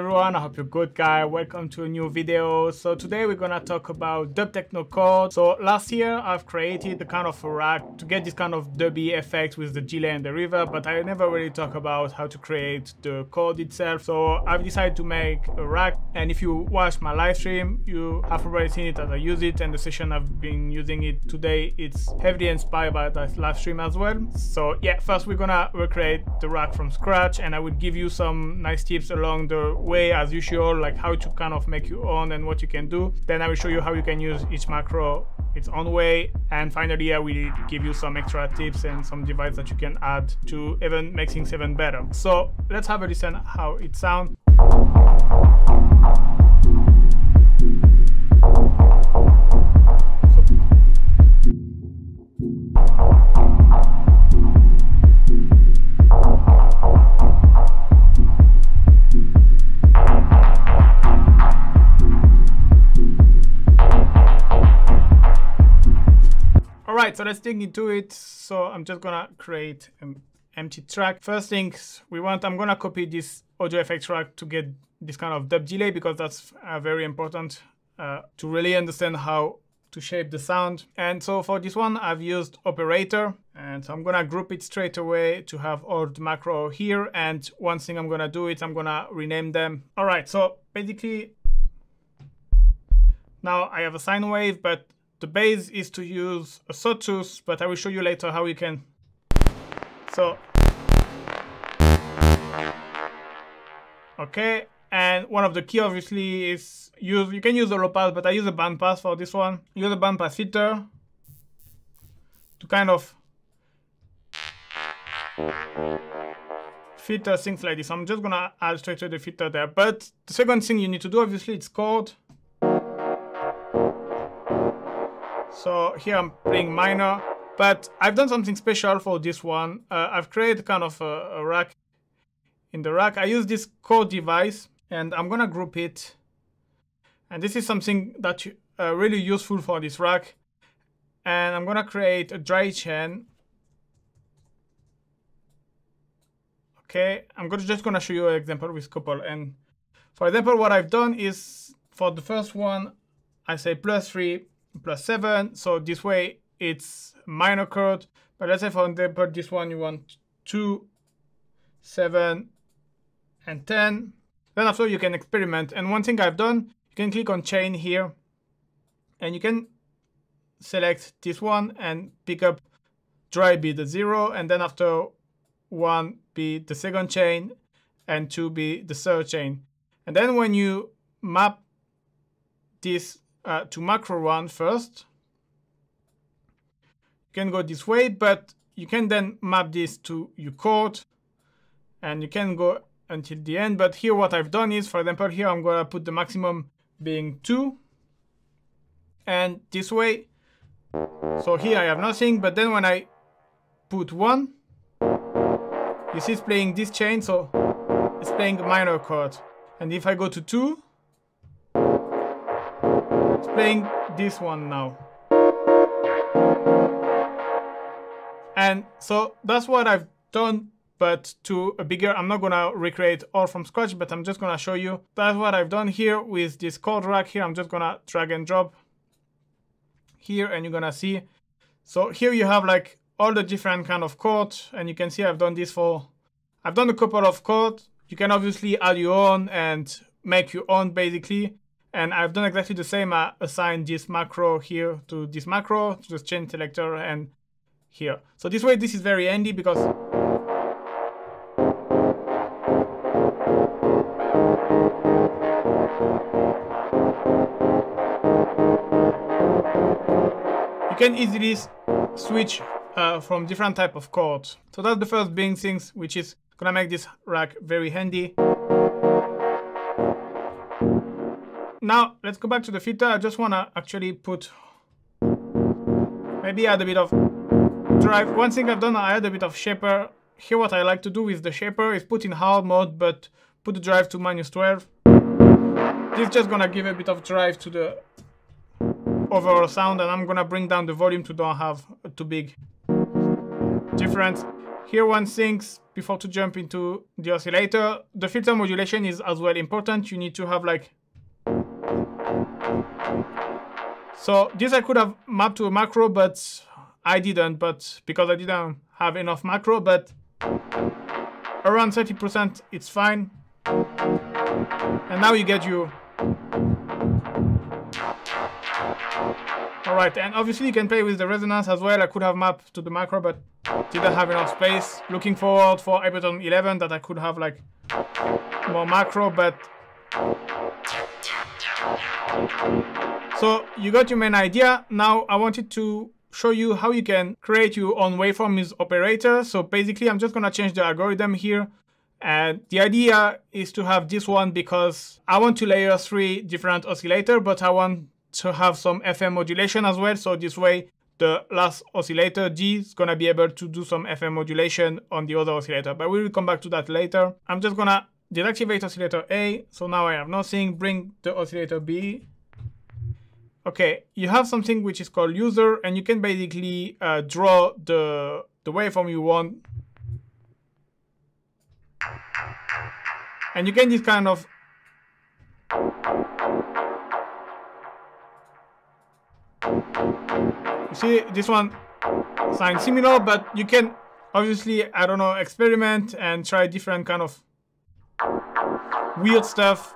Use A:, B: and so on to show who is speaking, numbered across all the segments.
A: everyone, I hope you're good, guy. Welcome to a new video. So today we're gonna talk about DubTechno Chord. So last year I've created the kind of a rack to get this kind of dubby effect with the delay and the reverb, but I never really talk about how to create the chord itself. So I've decided to make a rack, and if you watch my live stream, you have already seen it as I use it, and the session I've been using it today, it's heavily inspired by that live stream as well. So yeah, first we're gonna recreate the rack from scratch, and I will give you some nice tips along the way as usual, like how to kind of make your own and what you can do. Then I will show you how you can use each macro its own way, and finally I will give you some extra tips and some devices that you can add to even make things even better. So let's have a listen how it sounds. Alright, so let's dig into it. So I'm just gonna create an empty track. First things we want, I'm gonna copy this audio effect track to get this kind of dub delay, because that's very important to really understand how to shape the sound. And so for this one, I've used operator, and so I'm gonna group it straight away to have all the macro here. And one thing I'm gonna do is I'm gonna rename them. Alright, so basically now I have a sine wave, but the base is to use a sawtooth, but I will show you later how you can. So, okay, and one of the key obviously is you can use a low pass, but I use a band pass for this one. Use a band pass filter to kind of filter things like this. I'm just gonna add straight to the filter there. But the second thing you need to do, obviously, it's chord. So here I'm playing minor, but I've done something special for this one. I've created kind of a rack. In the rack, I use this chord device, and I'm gonna group it. And this is something that's really useful for this rack. And I'm gonna create a dry chain. Okay, I'm just gonna show you an example with couple. And for example, what I've done is for the first one, I say +3. +7, so this way it's minor chord. But let's say for example this one you want 2, 7, and 10. Then after you can experiment. And one thing I've done, you can click on chain here, and you can select this one and pick up dry be the 0, and then after 1 be the second chain, and 2 be the third chain. And then when you map this to macro 1 first, you can go this way, but you can then map this to your chord, and you can go until the end. But here what I've done is, for example, here I'm gonna put the maximum being 2, and this way, so here I have nothing. But then when I put 1, you see it's playing this chain, so it's playing a minor chord. And if I go to 2, it's playing this one now. And so that's what I've done, but to a bigger, I'm not gonna recreate all from scratch, but I'm just gonna show you. That's what I've done here with this chord rack here. I'm just gonna drag and drop here, and you're gonna see. So here you have like all the different kind of chords, and you can see I've done a couple of chords. You can obviously add your own and make your own basically. And I've done exactly the same. I assigned this macro here to this macro, to the chain selector, and here. So this way, this is very handy because you can easily switch from different type of chords. So that's the first big things, which is gonna make this rack very handy. Now, let's go back to the filter. I just want to actually maybe add a bit of drive. One thing I've done, I add a bit of shaper. Here what I like to do with the shaper is put in hard mode, but put the drive to -12. This is just going to give a bit of drive to the overall sound, and I'm going to bring down the volume to don't have a too big difference. here one things before to jump into the oscillator, the filter modulation is as well important. You need to have like, so this I could have mapped to a macro, but I didn't, but because I didn't have enough macro, but around 30% it's fine. And now you get you. Alright, and obviously you can play with the resonance as well. I could have mapped to the macro, but didn't have enough space. Looking forward for Ableton 11 that I could have like more macro, but so you got your main idea. Now I wanted to show you how you can create your own waveform with operator. So basically I'm just gonna change the algorithm here. And the idea is to have this one because I want to layer 3 different oscillators, but I want to have some FM modulation as well. So this way the last oscillator G is gonna be able to do some FM modulation on the other oscillator, but we will come back to that later. I'm just gonna deactivate oscillator A. So now I have nothing. Bring the oscillator B. Okay, you have something which is called user, and you can basically draw the waveform you want. And you get this kind of you see this one sounds similar, but you can obviously, I don't know, experiment and try different kind of weird stuff.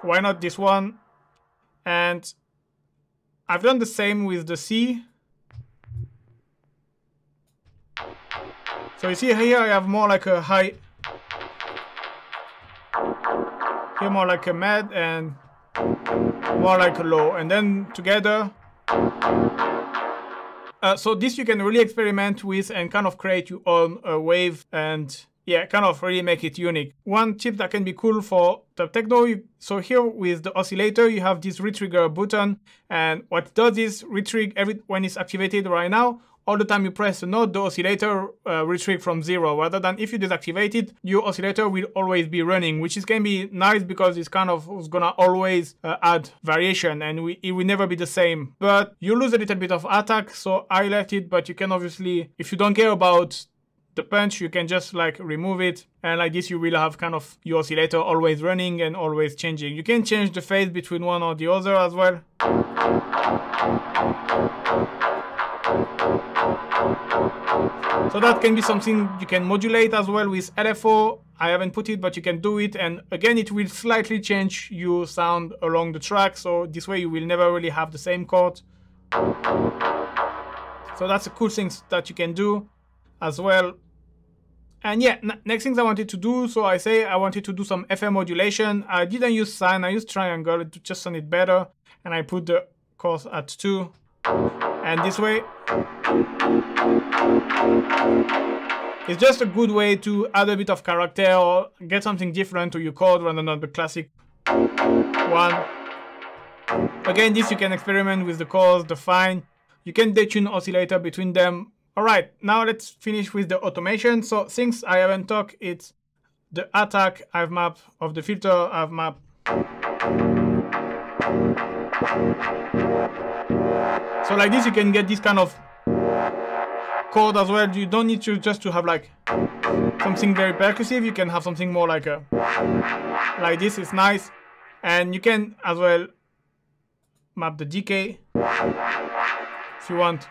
A: Why not this one? And I've done the same with the C. So you see here I have more like a high, here more like a mid, and more like a low, and then together. So this you can really experiment with and kind of create your own wave and yeah, kind of really make it unique. One tip that can be cool for DubTechno, so here with the oscillator, you have this retrigger button, and what it does is retrigger when it's activated right now. All the time you press a note, the oscillator retrigs from 0, rather than if you deactivate it, your oscillator will always be running, which is can be nice because it's kind of gonna always add variation, and it will never be the same. But you lose a little bit of attack, so I left it, but you can obviously, if you don't care about the punch, you can just like remove it, and like this you will have kind of your oscillator always running and always changing. You can change the phase between one or the other as well. So that can be something you can modulate as well with LFO. I haven't put it, but you can do it, and again it will slightly change your sound along the track, so this way you will never really have the same chord. So that's a cool thing that you can do as well. And yeah, next things I wanted to do, so I wanted to do some FM modulation. I didn't use sine, I used triangle to just sound it better, and I put the chords at 2. And this way, it's just a good way to add a bit of character or get something different to your chord rather than the classic one. Again, this you can experiment with the chords, the fine. You can detune oscillator between them. Alright, now let's finish with the automation. So things I haven't talked, it's the attack I've mapped, of the filter I've mapped. So like this you can get this kind of chord as well. You don't need to just to have like something very percussive. You can have something more like a, like this is nice. And you can as well map the decay if you want.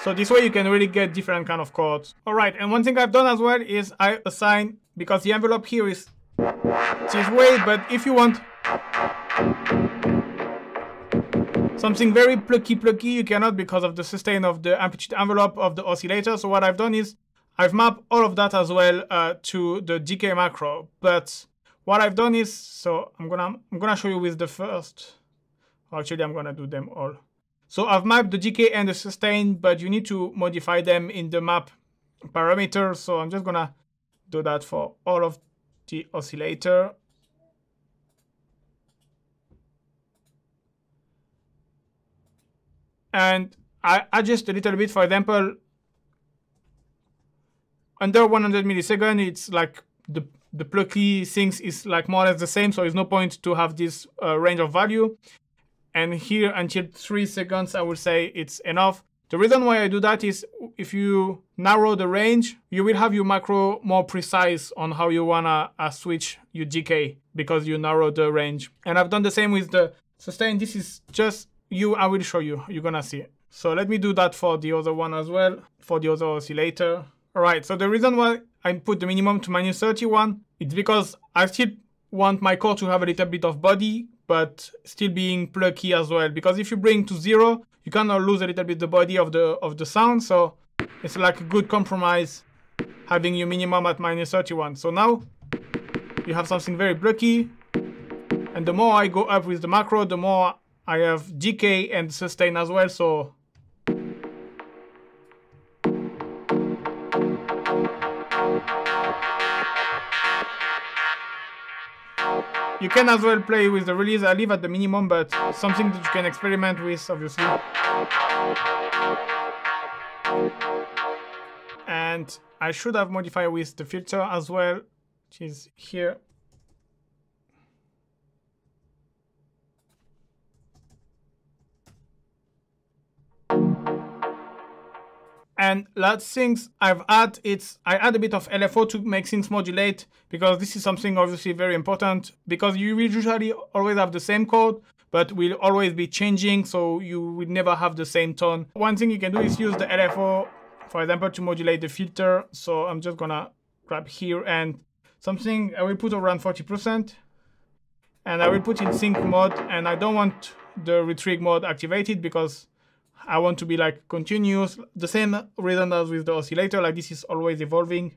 A: So this way you can really get different kind of chords. Alright, and one thing I've done as well is I assign, because the envelope here is this way, but if you want something very plucky, you cannot because of the sustain of the amplitude envelope of the oscillator. So what I've done is I've mapped all of that as well to the decay macro. But what I've done is, so I'm gonna show you with the first. Actually, I'm gonna do them all. So I've mapped the decay and the sustain, but you need to modify them in the map parameters. So I'm just gonna do that for all of the oscillator. And I adjust a little bit. For example, under 100 milliseconds, it's like the the plucky things is like more or less the same, so there's no point to have this range of value. And here until 3 seconds, I would say it's enough. The reason why I do that is if you narrow the range, you will have your macro more precise on how you wanna switch your decay because you narrow the range. And I've done the same with the sustain. This is just I will show you, you're gonna see it. So let me do that for the other one as well, for the other oscillator. All right, so the reason why I put the minimum to -31, it's because I still want my chord to have a little bit of body, but still being plucky as well. Because if you bring to 0, you kind of lose a little bit the body of the sound. So it's like a good compromise having your minimum at -31. So now you have something very plucky. And the more I go up with the macro, the more I have decay and sustain as well. So you can as well play with the release. I leave at the minimum, but something that you can experiment with, obviously. And I should have modified with the filter as well, which is here. And last things I've added, I add a bit of LFO to make things modulate, because this is something obviously very important, because you will usually always have the same chord, but will always be changing, so you will never have the same tone. One thing you can do is use the LFO, for example, to modulate the filter. So I'm just gonna grab here and something I will put around 40%, and I will put in sync mode, and I don't want the retrig mode activated because I want to be like continuous, the same reason as with the oscillator, like this is always evolving.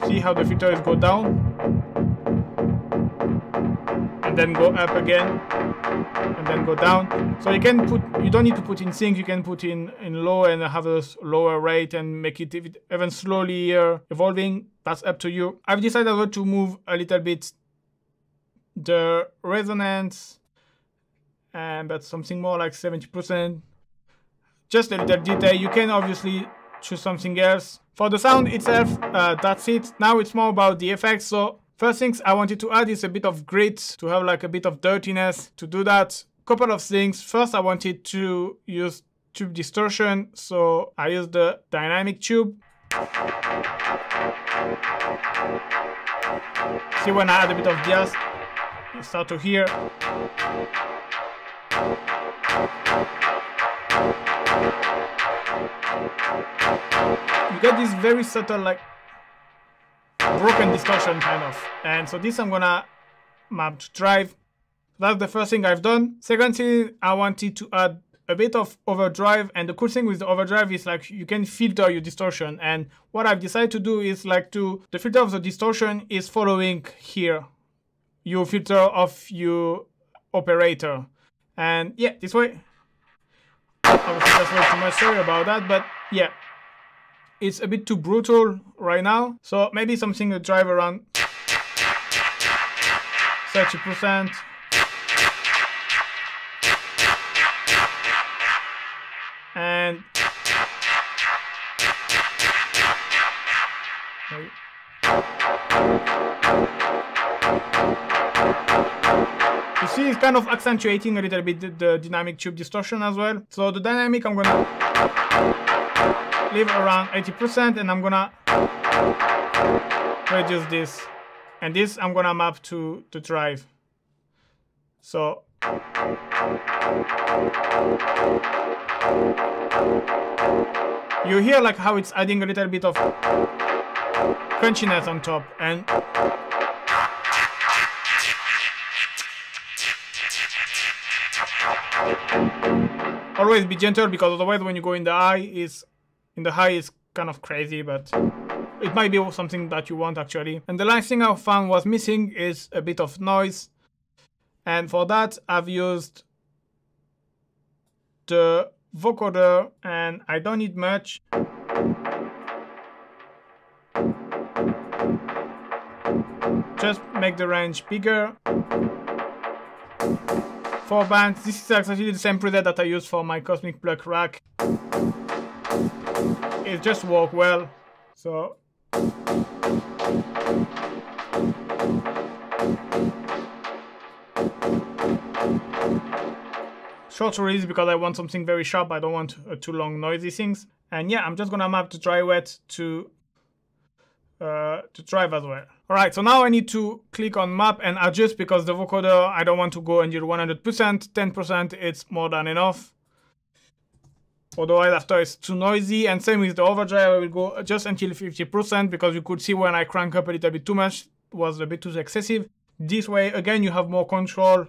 A: See how the filters go down and then go up again and then go down. So you can you don't need to put in sync, you can put in low and have a lower rate and make it even slowly evolving. That's up to you. I've decided also to move a little bit the resonance, but something more like 70%. Just a little detail. You can obviously choose something else. For the sound itself, that's it. Now it's more about the effects. So first things I wanted to add is a bit of grit, to have like a bit of dirtiness. To do that, couple of things. First, I wanted to use tube distortion. So I used the dynamic tube. See, when I add a bit of bias, you start to hear. You get this very subtle, like broken distortion kind of. And so this I'm gonna map to drive. That's the first thing I've done. Second thing, I wanted to add a bit of overdrive, and the cool thing with the overdrive is like you can filter your distortion. And what I've decided to do is like the filter of the distortion is following here your filter of your operator. And yeah, this way. Obviously that's way too much, sorry about that, but yeah, it's a bit too brutal right now. So maybe something to drive around 30%. And you see, it's kind of accentuating a little bit the dynamic tube distortion as well. So the dynamic I'm gonna leave around 80%, and I'm gonna reduce this. And this I'm gonna map to the drive. So you hear like how it's adding a little bit of crunchiness on top, and always be gentle, because otherwise when you go in the high is kind of crazy, but it might be something that you want actually. And the last thing I found was missing is a bit of noise, and for that I've used the vocoder, and I don't need much. Just make the range bigger. 4 bands. This is actually the same preset that I use for my Cosmic Plug rack. it just works well. So short release because I want something very sharp. I don't want too long noisy things. And yeah, I'm just gonna map the dry wet to drive as well. Alright, so now I need to click on map and adjust because the vocoder, I don't want to go until 100%, 10% it's more than enough. Otherwise after it's too noisy, and same with the overdrive, I will go just until 50% because you could see when I crank up a little bit too much, it was a bit too excessive. This way, again, you have more control.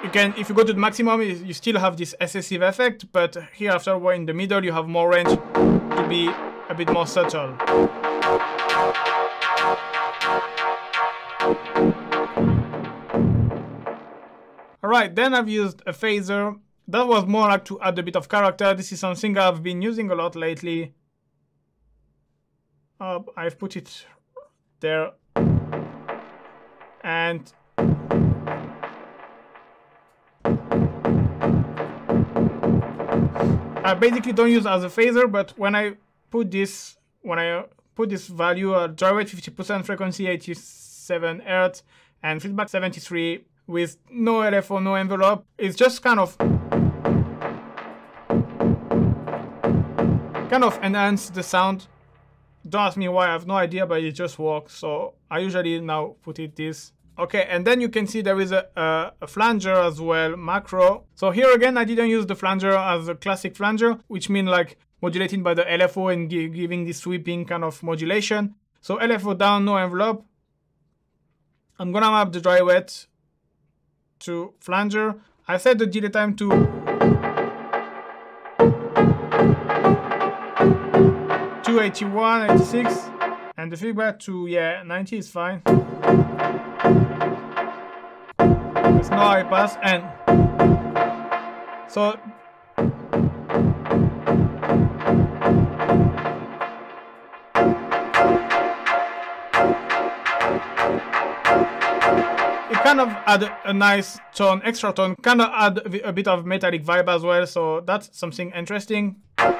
A: Again, if you go to the maximum, you still have this excessive effect, but here after we're in the middle, you have more range to be a bit more subtle. Alright, then I've used a phaser. That was more like to add a bit of character. This is something I've been using a lot lately. I've put it there. And I basically don't use it as a phaser, but when I put this value, dry wet 50%, frequency 87 Hz, and feedback 73 with no LFO, no envelope, it's just kind of enhance the sound. Don't ask me why, I have no idea, but it just works. So I usually now put it this. Okay, and then you can see there is a flanger as well, macro. So here again, I didn't use the flanger as a classic flanger, which means like modulating by the LFO and giving this sweeping kind of modulation. So LFO down, no envelope. I'm gonna map the dry wet to flanger. I set the delay time to 281, 86, and the feedback to 90 is fine. It's no high pass, and so it kind of add a nice tone, extra tone, kind of add a bit of metallic vibe as well, so that's something interesting. A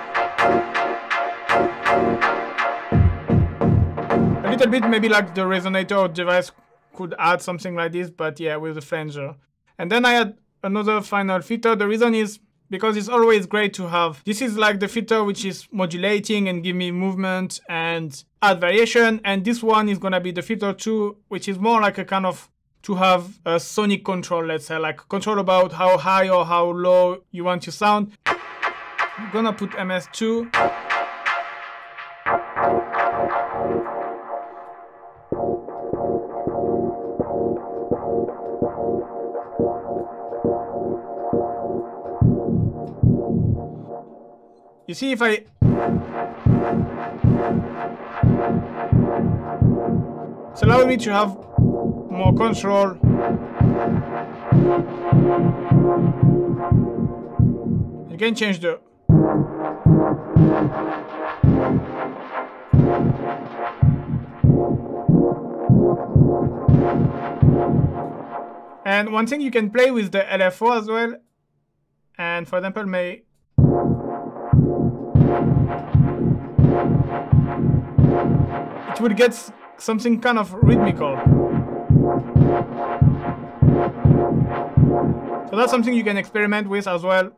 A: little bit maybe like the resonator device could add something like this, but yeah, with the flanger. And then I had another final filter. The reason is because it's always great to have, this is like the filter which is modulating and give me movement and add variation, and this one is gonna be the filter 2, which is more like a kind of to have a sonic control, let's say, like control about how high or how low you want your sound. I'm gonna put MS2. You see, if I it's allowing me to have more control. You can change the and one thing you can play with the LFO as well, and for example it would get something kind of rhythmical. So that's something you can experiment with as well.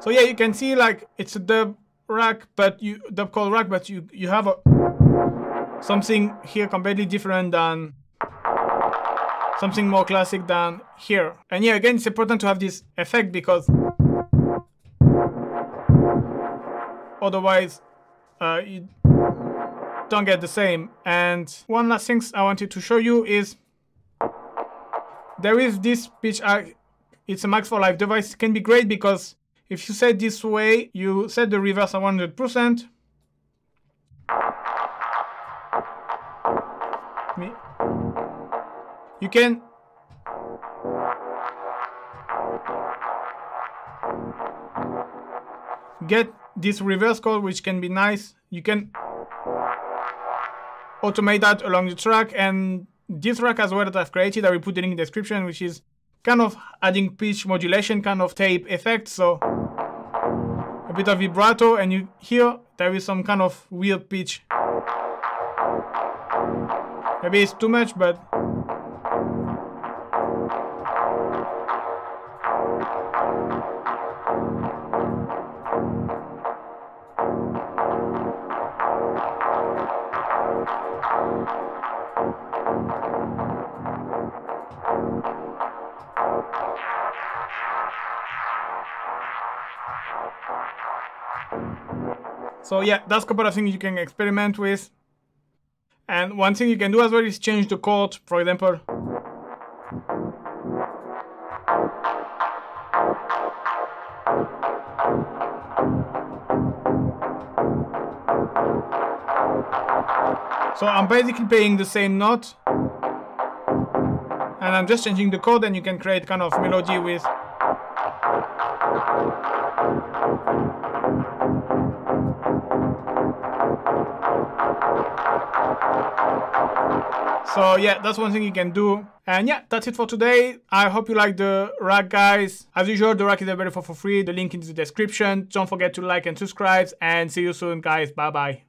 A: So yeah, you can see like it's a dub rack, but dub call rack, but you have something here completely different than something more classic than here. And yeah, again, it's important to have this effect because otherwise you don't get the same. And one last thing I wanted to show you is there is this pitch. It's a Max for Live device. It can be great because if you set this way, you set the reverse at 100%. You can get this reverse chord, which can be nice. You can automate that along the track, and this track as well that I've created, I will put the link in the description, which is kind of adding pitch modulation, kind of tape effect, so a bit of vibrato, and you hear there is some kind of weird pitch. Maybe it's too much, but so yeah, that's a couple of things you can experiment with. And one thing you can do as well is change the chord, for example. So I'm basically playing the same note, and I'm just changing the chord, and you can create kind of melody with. So yeah, that's one thing you can do. And yeah, that's it for today. I hope you like the rack, guys. As usual, the rack is available for free. The link is in the description. Don't forget to like and subscribe, and see you soon, guys. Bye bye.